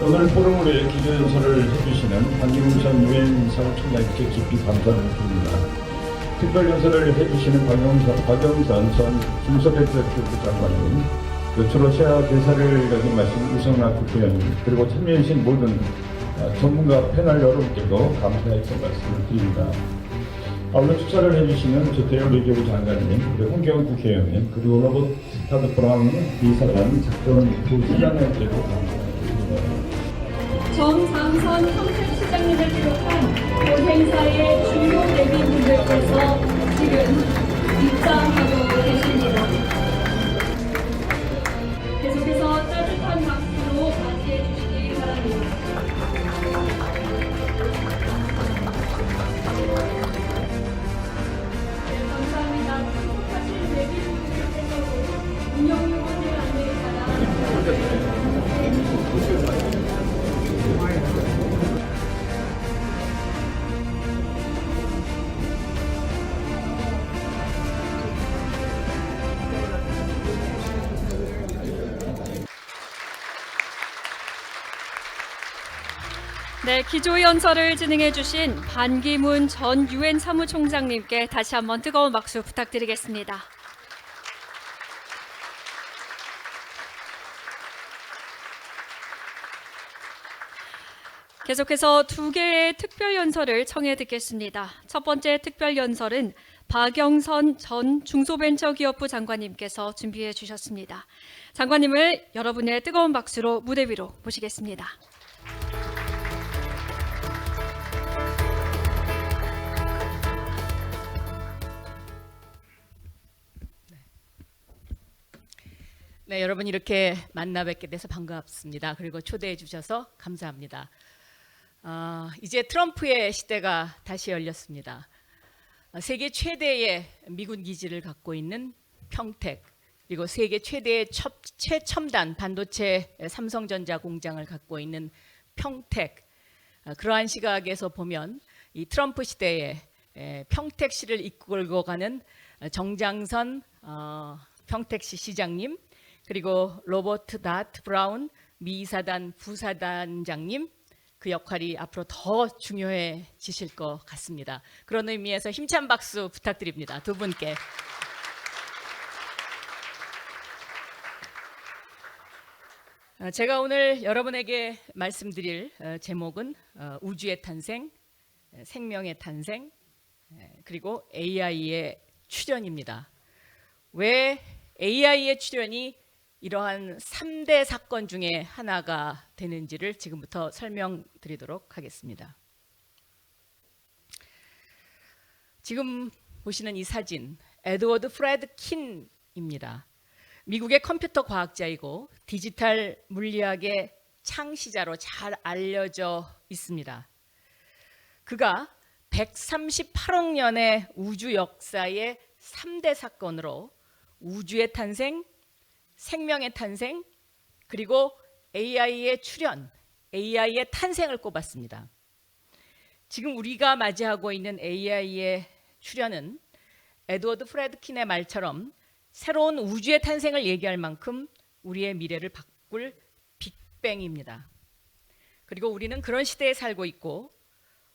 오늘 포럼으로 기조연설을 해주시는 반기문 전 유엔 사무총장님께 깊이 감사를 드립니다. 특별연설을 해주시는 박영선 전 중소벤처기업부 장관님, 주로 러시아 대사를 역임하신 이성락 국회의원님, 그리고 참여해주신 모든 전문가 패널 여러분께도 감사의 말씀을 드립니다. 오늘 축사를 해주시는 조태열 외교부 장관님, 그리고 홍경훈 국회의원님, 그리고 로버트 브라운 이사단 작전 부시장님께도 감사드립니다. 정상선 평택시장님을 비롯한 본 행사의 주요 대비분들께서 지금 입장하고 계십니다. 계속해서 따뜻한 박수로 맞이해 주시기 바랍니다. 감사합니다. 참석하신 대비분들께서도 운영요원의 안내에 따라 네, 기조연설을 진행해 주신 반기문 전 유엔 사무총장님께 다시 한번 뜨거운 박수 부탁드리겠습니다. 계속해서 두 개의 특별연설을 청해 듣겠습니다. 첫 번째 특별연설은 박영선 전 중소벤처기업부 장관님께서 준비해 주셨습니다. 장관님을 여러분의 뜨거운 박수로 무대 위로 모시겠습니다. 네, 여러분 이렇게 만나 뵙게 돼서 반갑습니다. 그리고 초대해 주셔서 감사합니다. 이제 트럼프의 시대가 다시 열렸습니다. 세계 최대의 미군 기지를 갖고 있는 평택, 그리고 세계 최대의 최첨단 반도체 삼성전자 공장을 갖고 있는 평택, 그러한 시각에서 보면 이 트럼프 시대에 평택시를 이끌고 가는 정장선 평택시 시장님, 그리고 로버트 다트 브라운 미 이사단 부사단장님, 그 역할이 앞으로 더 중요해지실 것 같습니다. 그런 의미에서 힘찬 박수 부탁드립니다. 두 분께. 제가 오늘 여러분에게 말씀드릴 제목은 우주의 탄생, 생명의 탄생, 그리고 AI의 출현입니다. 왜 AI의 출현이 이러한 3대 사건 중에 하나가 되는지를 지금부터 설명드리도록 하겠습니다. 지금 보시는 이 사진, 에드워드 프레드킨입니다. 미국의 컴퓨터 과학자이고 디지털 물리학의 창시자로 잘 알려져 있습니다. 그가 138억 년의 우주 역사의 3대 사건으로 우주의 탄생, 생명의 탄생, 그리고 AI의 출현, AI의 탄생을 꼽았습니다. 지금 우리가 맞이하고 있는 AI의 출현은 에드워드 프레드킨의 말처럼 새로운 우주의 탄생을 얘기할 만큼 우리의 미래를 바꿀 빅뱅입니다. 그리고 우리는 그런 시대에 살고 있고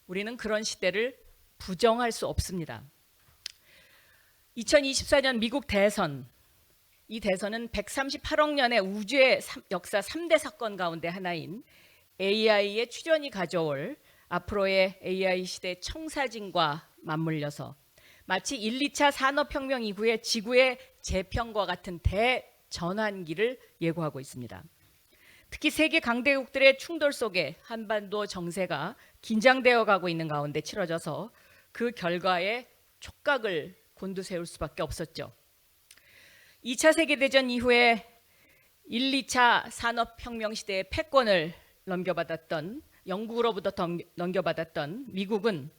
우리는 그런 시대를 부정할 수 없습니다. 2024년 미국 대선, 이 대선은 138억 년의 우주의 역사 3대 사건 가운데 하나인 AI의 출현이 가져올 앞으로의 AI 시대 청사진과 맞물려서 마치 1, 2차 산업혁명 이후의 지구의 재편과 같은 대전환기를 예고하고 있습니다. 특히 세계 강대국들의 충돌 속에 한반도 정세가 긴장되어 가고 있는 가운데 치러져서 그 결과에 촉각을 곤두세울 수밖에 없었죠. 2차 세계대전 이후에 1, 2차 산업혁명 시대의 패권을 영국으로부터 넘겨받았던 미국은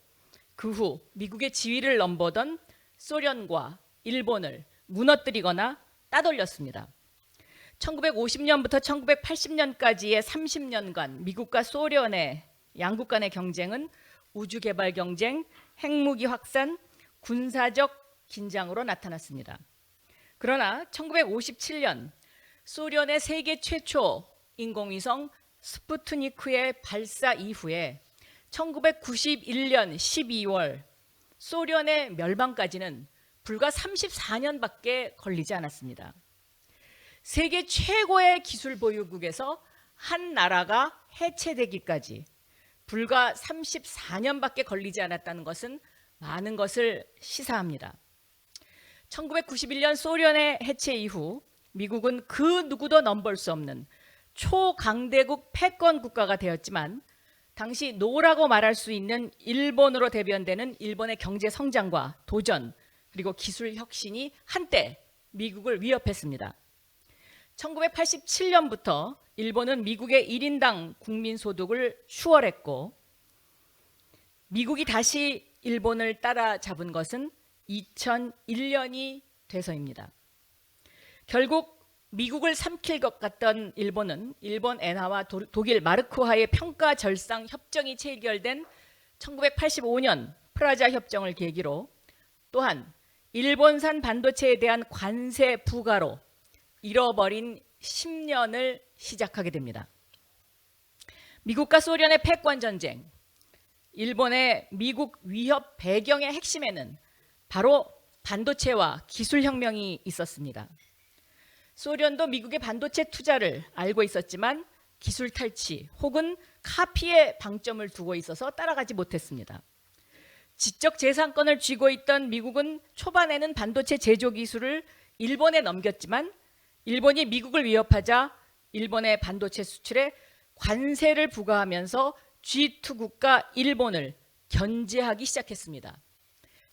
그 후 미국의 지위를 넘보던 소련과 일본을 무너뜨리거나 따돌렸습니다. 1950년부터 1980년까지의 30년간 미국과 소련의 양국 간의 경쟁은 우주개발 경쟁, 핵무기 확산, 군사적 긴장으로 나타났습니다. 그러나 1957년 소련의 세계 최초 인공위성 스푸트니크의 발사 이후에 1991년 12월 소련의 멸망까지는 불과 34년밖에 걸리지 않았습니다. 세계 최고의 기술 보유국에서 한 나라가 해체되기까지 불과 34년밖에 걸리지 않았다는 것은 많은 것을 시사합니다. 1991년 소련의 해체 이후 미국은 그 누구도 넘볼 수 없는 초강대국 패권 국가가 되었지만 당시 노라고 말할 수 있는 일본으로 대변되는 일본의 경제 성장과 도전 그리고 기술 혁신이 한때 미국을 위협했습니다. 1987년부터 일본은 미국의 1인당 국민소득을 추월했고 미국이 다시 일본을 따라잡은 것은 2001년이 돼서입니다. 결국 미국을 삼킬 것 같던 일본은 일본 엔화와 독일 마르크화의 평가 절상 협정이 체결된 1985년 프라자 협정을 계기로 또한 일본산 반도체에 대한 관세 부과로 잃어버린 10년을 시작하게 됩니다. 미국과 소련의 패권 전쟁, 일본의 미국 위협 배경의 핵심에는 바로 반도체와 기술혁명이 있었습니다. 소련도 미국의 반도체 투자를 알고 있었지만 기술 탈취 혹은 카피에 방점을 두고 있어서 따라가지 못했습니다. 지적 재산권을 쥐고 있던 미국은 초반에는 반도체 제조 기술을 일본에 넘겼지만 일본이 미국을 위협하자 일본의 반도체 수출에 관세를 부과하면서 G2 국가 일본을 견제하기 시작했습니다.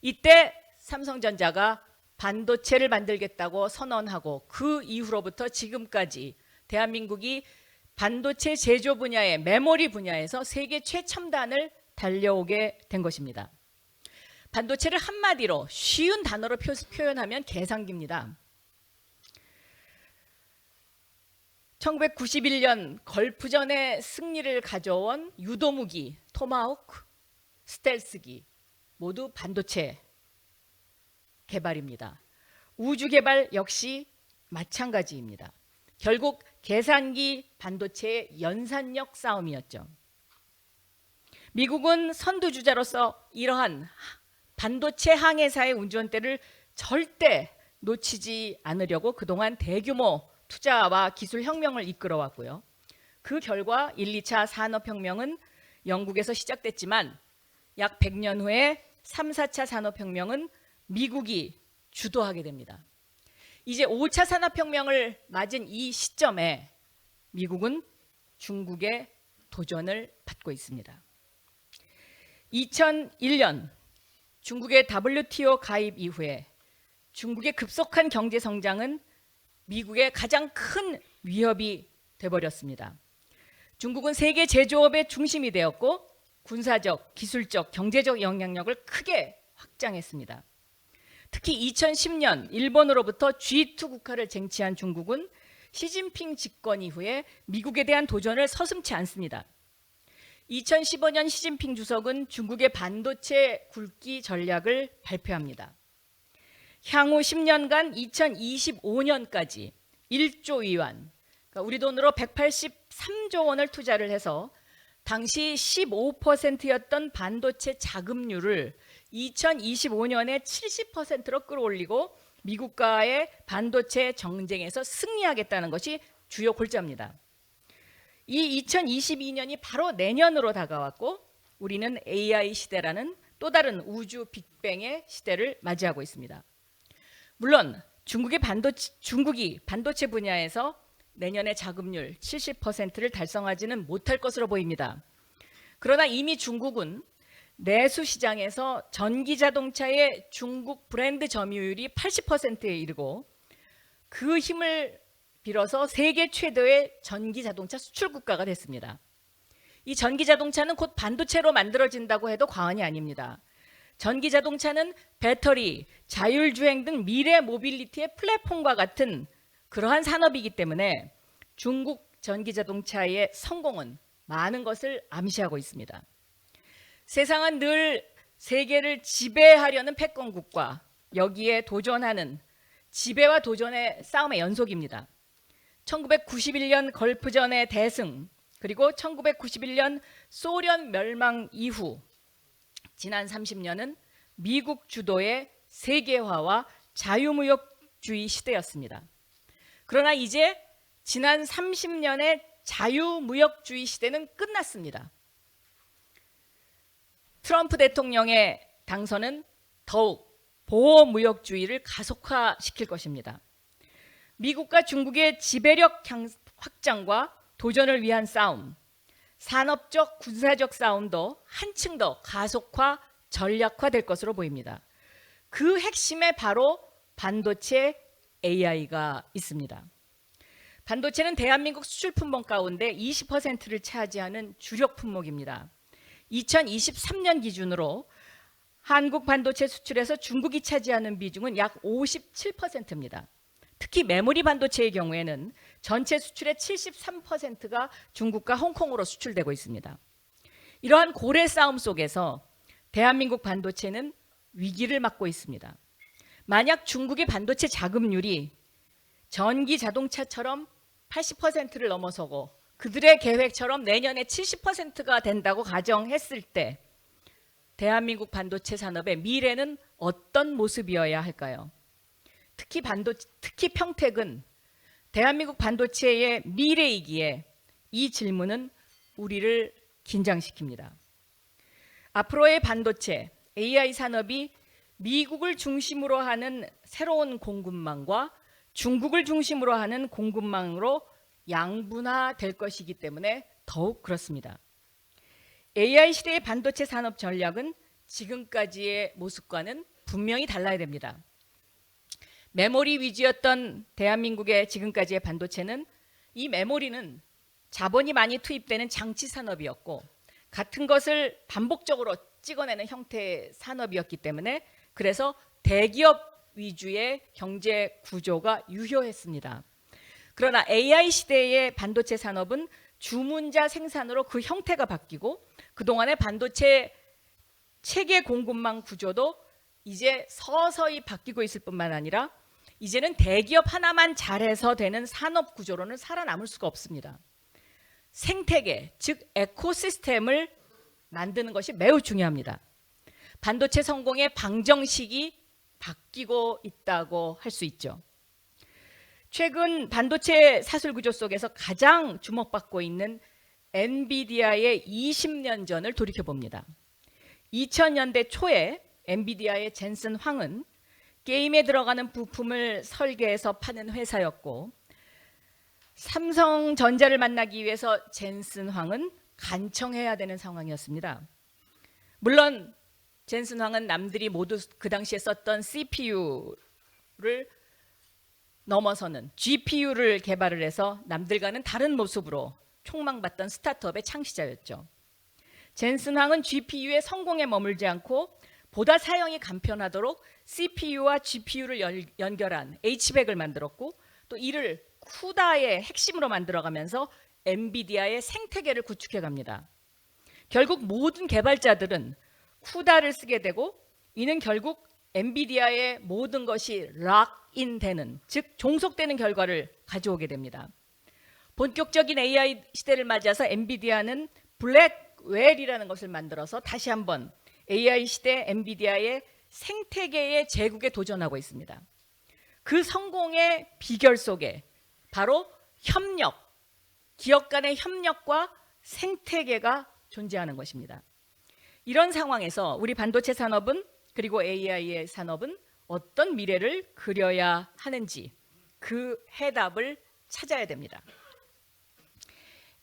이때 삼성전자가 반도체를 만들겠다고 선언하고 그 이후로부터 지금까지 대한민국이 반도체 제조 분야의 메모리 분야에서 세계 최첨단을 달려오게 된 것입니다. 반도체를 한마디로 쉬운 단어로 표현하면 계산기입니다. 1991년 걸프전의 승리를 가져온 유도무기, 토마호크, 스텔스기 모두 반도체 개발입니다. 우주 개발 역시 마찬가지입니다. 결국 계산기 반도체의 연산력 싸움이었죠. 미국은 선두주자로서 이러한 반도체 항해사의 운전대를 절대 놓치지 않으려고 그동안 대규모 투자와 기술 혁명을 이끌어왔고요. 그 결과 1, 2차 산업혁명은 영국에서 시작됐지만 약 100년 후에 3, 4차 산업혁명은 미국이 주도하게 됩니다. 이제 5차 산업혁명을 맞은 이 시점에 미국은 중국의 도전을 받고 있습니다. 2001년 중국의 WTO 가입 이후에 중국의 급속한 경제 성장은 미국의 가장 큰 위협이 돼버렸습니다. 중국은 세계 제조업의 중심이 되었고 군사적, 기술적, 경제적 영향력을 크게 확장했습니다. 특히 2010년 일본으로부터 G2 국가를 쟁취한 중국은 시진핑 집권 이후에 미국에 대한 도전을 서슴지 않습니다. 2015년 시진핑 주석은 중국의 반도체 굵기 전략을 발표합니다. 향후 10년간 2025년까지 1조 위안, 그러니까 우리 돈으로 183조 원을 투자를 해서 당시 15%였던 반도체 자금률을 2025년에 70%로 끌어올리고 미국과의 반도체 정쟁에서 승리하겠다는 것이 주요 골자입니다. 이 2022년이 바로 내년으로 다가왔고 우리는 AI 시대라는 또 다른 우주 빅뱅의 시대를 맞이하고 있습니다. 물론 중국이 반도체 분야에서 내년에 자금률 70%를 달성하지는 못할 것으로 보입니다. 그러나 이미 중국은 내수 시장에서 전기 자동차의 중국 브랜드 점유율이 80%에 이르고 그 힘을 빌어서 세계 최대의 전기 자동차 수출 국가가 됐습니다. 이 전기 자동차는 곧 반도체로 만들어진다고 해도 과언이 아닙니다. 전기 자동차는 배터리, 자율주행 등 미래 모빌리티의 플랫폼과 같은 그러한 산업이기 때문에 중국 전기 자동차의 성공은 많은 것을 암시하고 있습니다. 세상은 늘 세계를 지배하려는 패권국과 여기에 도전하는 지배와 도전의 싸움의 연속입니다. 1991년 걸프전의 대승, 그리고 1991년 소련 멸망 이후 지난 30년은 미국 주도의 세계화와 자유무역주의 시대였습니다. 그러나 이제 지난 30년의 자유무역주의 시대는 끝났습니다. 트럼프 대통령의 당선은 더욱 보호무역주의를 가속화시킬 것입니다. 미국과 중국의 지배력 확장과 도전을 위한 싸움, 산업적, 군사적 싸움도 한층 더 가속화, 전략화될 것으로 보입니다. 그 핵심에 바로 반도체 AI가 있습니다. 반도체는 대한민국 수출 품목 가운데 20%를 차지하는 주력 품목입니다. 2023년 기준으로 한국 반도체 수출에서 중국이 차지하는 비중은 약 57%입니다. 특히 메모리 반도체의 경우에는 전체 수출의 73%가 중국과 홍콩으로 수출되고 있습니다. 이러한 고래 싸움 속에서 대한민국 반도체는 위기를 맞고 있습니다. 만약 중국의 반도체 자금률이 전기 자동차처럼 80%를 넘어서고 그들의 계획처럼 내년에 70%가 된다고 가정했을 때 대한민국 반도체 산업의 미래는 어떤 모습이어야 할까요? 특히 평택은 대한민국 반도체의 미래이기에 이 질문은 우리를 긴장시킵니다. 앞으로의 반도체, AI 산업이 미국을 중심으로 하는 새로운 공급망과 중국을 중심으로 하는 공급망으로 양분화될 것이기 때문에 더욱 그렇습니다. AI 시대의 반도체 산업 전략은 지금까지의 모습과는 분명히 달라야 됩니다. 메모리 위주였던 대한민국의 지금까지의 반도체는 이 메모리는 자본이 많이 투입되는 장치 산업이었고 같은 것을 반복적으로 찍어내는 형태의 산업이었기 때문에 그래서 대기업 위주의 경제 구조가 유효했습니다. 그러나 AI 시대의 반도체 산업은 주문자 생산으로 그 형태가 바뀌고 그동안의 반도체 체계 공급망 구조도 이제 서서히 바뀌고 있을 뿐만 아니라 이제는 대기업 하나만 잘해서 되는 산업 구조로는 살아남을 수가 없습니다. 생태계, 즉 에코시스템을 만드는 것이 매우 중요합니다. 반도체 성공의 방정식이 바뀌고 있다고 할 수 있죠. 최근 반도체 사슬 구조 속에서 가장 주목받고 있는 엔비디아의 20년 전을 돌이켜봅니다. 2000년대 초에 엔비디아의 젠슨 황은 게임에 들어가는 부품을 설계해서 파는 회사였고 삼성전자를 만나기 위해서 젠슨 황은 간청해야 되는 상황이었습니다. 물론 젠슨 황은 남들이 모두 그 당시에 썼던 CPU를 넘어서는 GPU를 개발을 해서 남들과는 다른 모습으로 촉망받던 스타트업의 창시자였죠. 젠슨 황은 GPU의 성공에 머물지 않고 보다 사용이 간편하도록 CPU와 GPU를 연결한 H백을 만들었고 또 이를 쿠다의 핵심으로 만들어가면서 엔비디아의 생태계를 구축해 갑니다. 결국 모든 개발자들은 쿠다를 쓰게 되고 이는 결국 엔비디아의 모든 것이 락인되는 즉 종속되는 결과를 가져오게 됩니다. 본격적인 AI 시대를 맞이해서 엔비디아는 블랙웰이라는 것을 만들어서 다시 한번 AI 시대 엔비디아의 생태계의 제국에 도전하고 있습니다. 그 성공의 비결 속에 바로 협력, 기업 간의 협력과 생태계가 존재하는 것입니다. 이런 상황에서 우리 반도체 산업은 그리고 AI의 산업은 어떤 미래를 그려야 하는지 그 해답을 찾아야 됩니다.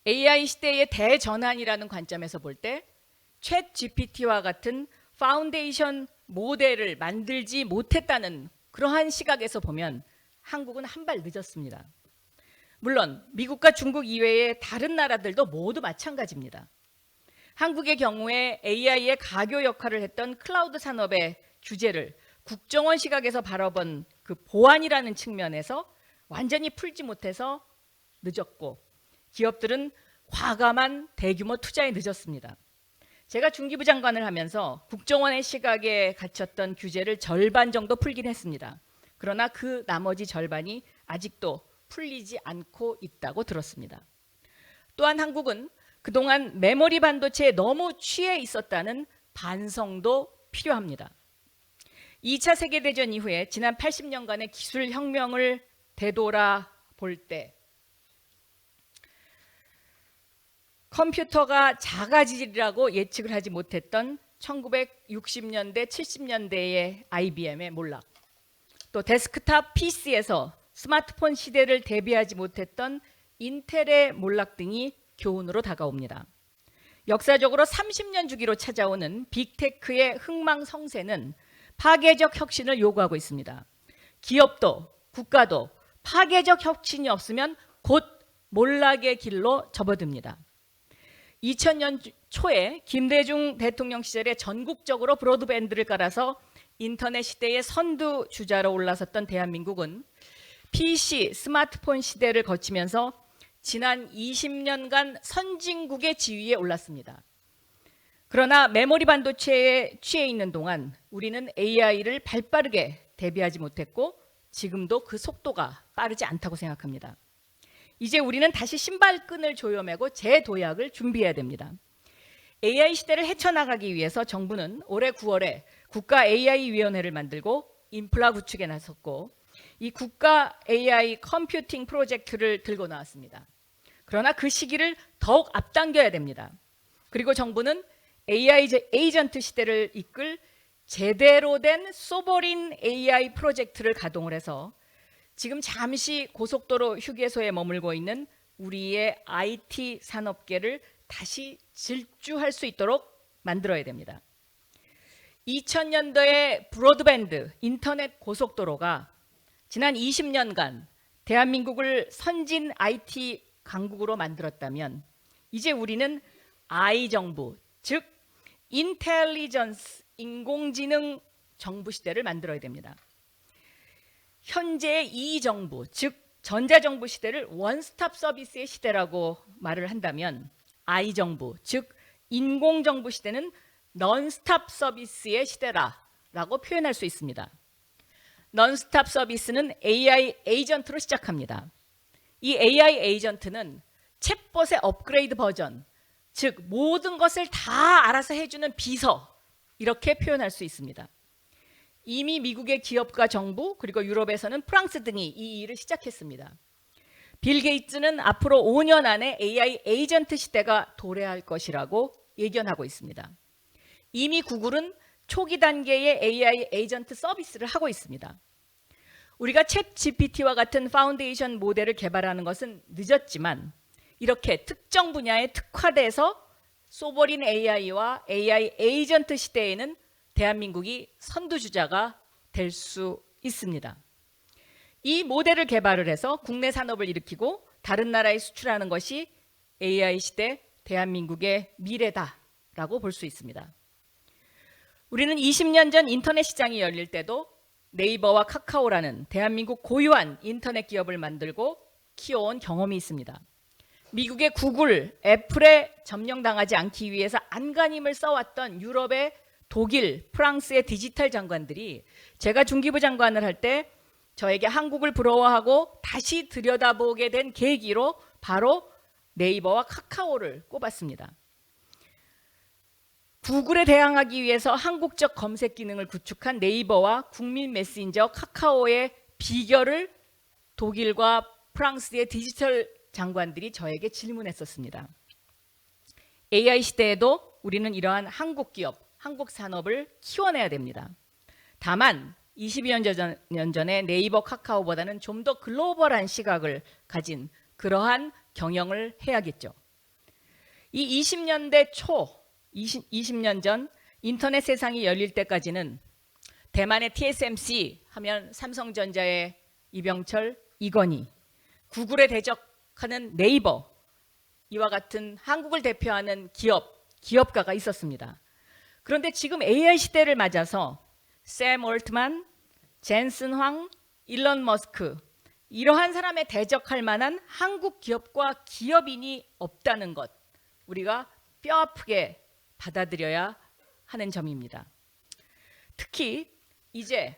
AI 시대의 대전환이라는 관점에서 볼 때 챗 GPT와 같은 파운데이션 모델을 만들지 못했다는 그러한 시각에서 보면 한국은 한 발 늦었습니다. 물론 미국과 중국 이외의 다른 나라들도 모두 마찬가지입니다. 한국의 경우에 AI의 가교 역할을 했던 클라우드 산업의 규제를 국정원 시각에서 바라본 그 보완이라는 측면에서 완전히 풀지 못해서 늦었고 기업들은 과감한 대규모 투자에 늦었습니다. 제가 중기부 장관을 하면서 국정원의 시각에 갇혔던 규제를 절반 정도 풀긴 했습니다. 그러나 그 나머지 절반이 아직도 풀리지 않고 있다고 들었습니다. 또한 한국은 그동안 메모리 반도체에 너무 취해 있었다는 반성도 필요합니다. 2차 세계대전 이후에 지난 80년간의 기술 혁명을 되돌아볼 때 컴퓨터가 작아지리라고 예측을 하지 못했던 1960년대, 70년대의 IBM의 몰락, 또 데스크탑 PC에서 스마트폰 시대를 대비하지 못했던 인텔의 몰락 등이 교훈으로 다가옵니다. 역사적으로 30년 주기로 찾아오는 빅테크의 흥망성쇠는 파괴적 혁신을 요구하고 있습니다. 기업도 국가도 파괴적 혁신이 없으면 곧 몰락의 길로 접어듭니다. 2000년 초에 김대중 대통령 시절에 전국적으로 브로드밴드를 깔아서 인터넷 시대의 선두주자로 올라섰던 대한민국은 PC, 스마트폰 시대를 거치면서 지난 20년간 선진국의 지위에 올랐습니다. 그러나 메모리 반도체에 취해 있는 동안 우리는 AI를 발빠르게 대비하지 못했고 지금도 그 속도가 빠르지 않다고 생각합니다. 이제 우리는 다시 신발끈을 조여매고 재도약을 준비해야 됩니다. AI 시대를 헤쳐나가기 위해서 정부는 올해 9월에 국가 AI위원회를 만들고 인프라 구축에 나섰고 이 국가 AI 컴퓨팅 프로젝트를 들고 나왔습니다. 그러나 그 시기를 더욱 앞당겨야 됩니다. 그리고 정부는 AI 에이전트 시대를 이끌 제대로 된 소버린 AI 프로젝트를 가동을 해서 지금 잠시 고속도로 휴게소에 머물고 있는 우리의 IT 산업계를 다시 질주할 수 있도록 만들어야 됩니다. 2000년도의 브로드밴드 인터넷 고속도로가 지난 20년간 대한민국을 선진 IT 강국으로 만들었다면 이제 우리는 I정부, 즉 인텔리전스, 인공지능 정부 시대를 만들어야 됩니다. 현재의 E정부, 즉 전자정부 시대를 원스톱 서비스의 시대라고 말을 한다면 I정부, 즉 인공정부 시대는 넌스톱 서비스의 시대라고 표현할 수 있습니다. 넌스톱 서비스는 AI 에이전트로 시작합니다. 이 AI 에이전트는 챗봇의 업그레이드 버전, 즉 모든 것을 다 알아서 해주는 비서, 이렇게 표현할 수 있습니다. 이미 미국의 기업과 정부 그리고 유럽에서는 프랑스 등이 이 일을 시작했습니다. 빌 게이츠는 앞으로 5년 안에 AI 에이전트 시대가 도래할 것이라고 예견하고 있습니다. 이미 구글은 초기 단계의 AI 에이전트 서비스를 하고 있습니다. 우리가 챗 GPT와 같은 파운데이션 모델을 개발하는 것은 늦었지만 이렇게 특정 분야에 특화돼서 소버린 AI와 AI 에이전트 시대에는 대한민국이 선두주자가 될 수 있습니다. 이 모델을 개발을 해서 국내 산업을 일으키고 다른 나라에 수출하는 것이 AI 시대 대한민국의 미래다라고 볼 수 있습니다. 우리는 20년 전 인터넷 시장이 열릴 때도 네이버와 카카오라는 대한민국 고유한 인터넷 기업을 만들고 키워온 경험이 있습니다. 미국의 구글, 애플에 점령당하지 않기 위해서 안간힘을 써왔던 유럽의 독일, 프랑스의 디지털 장관들이 제가 중기부 장관을 할 때 저에게 한국을 부러워하고 다시 들여다보게 된 계기로 바로 네이버와 카카오를 꼽았습니다. 구글에 대항하기 위해서 한국적 검색 기능을 구축한 네이버와 국민 메신저 카카오의 비결을 독일과 프랑스의 디지털 장관들이 저에게 질문했었습니다. AI 시대에도 우리는 이러한 한국 기업, 한국 산업을 키워내야 됩니다. 다만 22년 전에 네이버 카카오보다는 좀 더 글로벌한 시각을 가진 그러한 경영을 해야겠죠. 이 20년대 초, 20년 전 인터넷 세상이 열릴 때까지는 대만의 TSMC 하면 삼성전자의 이병철, 이건희, 구글에 대적하는 네이버, 이와 같은 한국을 대표하는 기업가가 있었습니다. 그런데 지금 AI 시대를 맞아서 샘 올트만, 젠슨 황, 일론 머스크, 이러한 사람에 대적할 만한 한국 기업과 기업인이 없다는 것, 우리가 뼈아프게 받아들여야 하는 점입니다. 특히 이제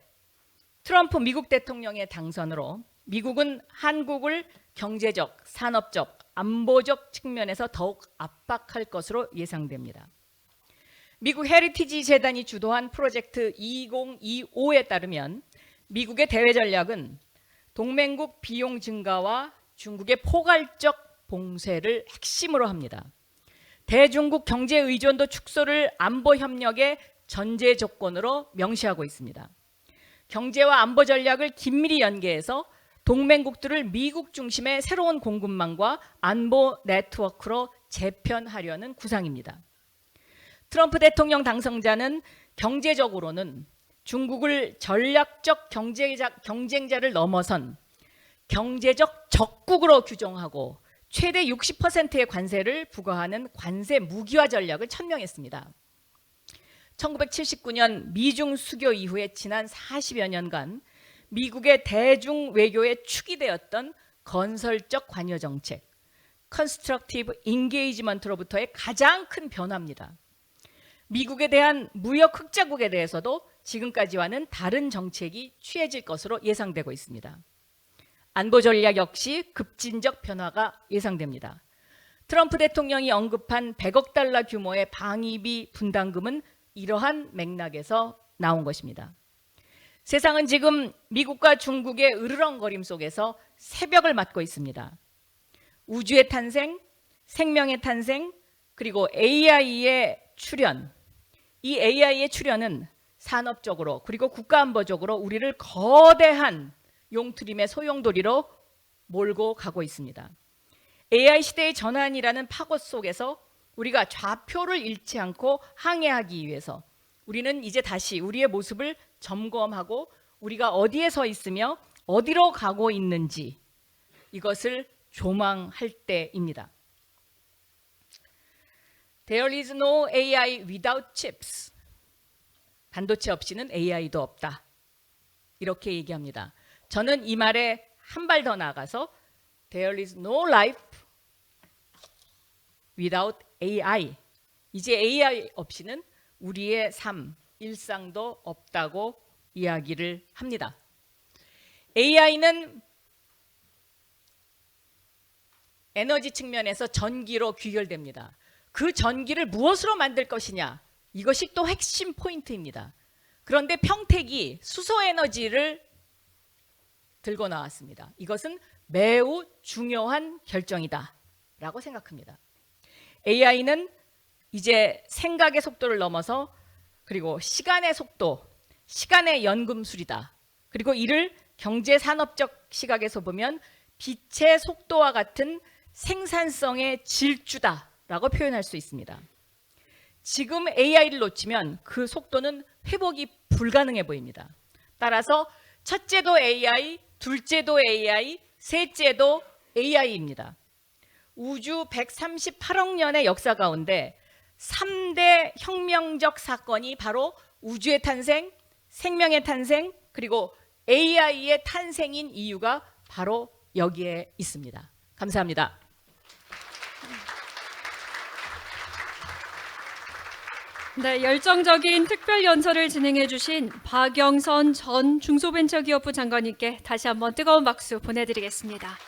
트럼프 미국 대통령의 당선으로 미국은 한국을 경제적, 산업적, 안보적 측면에서 더욱 압박할 것으로 예상됩니다. 미국 헤리티지 재단이 주도한 프로젝트 2025에 따르면 미국의 대외 전략은 동맹국 비용 증가와 중국의 포괄적 봉쇄를 핵심으로 합니다. 대중국 경제 의존도 축소를 안보 협력의 전제 조건으로 명시하고 있습니다. 경제와 안보 전략을 긴밀히 연계해서 동맹국들을 미국 중심의 새로운 공급망과 안보 네트워크로 재편하려는 구상입니다. 트럼프 대통령 당선자는 경제적으로는 중국을 전략적 경쟁자를 넘어선 경제적 적국으로 규정하고 최대 60%의 관세를 부과하는 관세 무기화 전략을 천명했습니다. 1979년 미중 수교 이후에 지난 40여 년간 미국의 대중 외교의 축이 되었던 건설적 관여 정책, 컨스트럭티브 인게이지먼트로부터의 가장 큰 변화입니다. 미국에 대한 무역 흑자국에 대해서도 지금까지와는 다른 정책이 취해질 것으로 예상되고 있습니다. 안보 전략 역시 급진적 변화가 예상됩니다. 트럼프 대통령이 언급한 100억 달러 규모의 방위비 분담금은 이러한 맥락에서 나온 것입니다. 세상은 지금 미국과 중국의 으르렁거림 속에서 새벽을 맞고 있습니다. 우주의 탄생, 생명의 탄생, 그리고 AI의 출현. 이 AI의 출현은 산업적으로 그리고 국가안보적으로 우리를 거대한 용트림의 소용돌이로 몰고 가고 있습니다. AI 시대의 전환이라는 파고 속에서 우리가 좌표를 잃지 않고 항해하기 위해서 우리는 이제 다시 우리의 모습을 점검하고 우리가 어디에 서 있으며 어디로 가고 있는지 이것을 조망할 때입니다. There is no AI without chips. 반도체 없이는 AI도 없다. 이렇게 얘기합니다. 저는 이 말에 한 발 더 나아가서 There is no life without AI. 이제 AI 없이는 우리의 삶, 일상도 없다고 이야기를 합니다. AI는 에너지 측면에서 전기로 귀결됩니다. 그 전기를 무엇으로 만들 것이냐? 이것이 또 핵심 포인트입니다. 그런데 평택이 수소에너지를 들고 나왔습니다. 이것은 매우 중요한 결정이다 라고 생각합니다. AI는 이제 생각의 속도를 넘어서 그리고 시간의 속도, 시간의 연금술이다. 그리고 이를 경제산업적 시각에서 보면 빛의 속도와 같은 생산성의 질주다라고 표현할 수 있습니다. 지금 AI를 놓치면 그 속도는 회복이 불가능해 보입니다. 따라서 첫째도 AI, 둘째도 AI, 셋째도 AI입니다. 우주 138억 년의 역사 가운데 3대 혁명적 사건이 바로 우주의 탄생, 생명의 탄생, 그리고 AI의 탄생인 이유가 바로 여기에 있습니다. 감사합니다. 네, 열정적인 특별 연설을 진행해 주신 박영선 전 중소벤처기업부 장관님께 다시 한번 뜨거운 박수 보내드리겠습니다.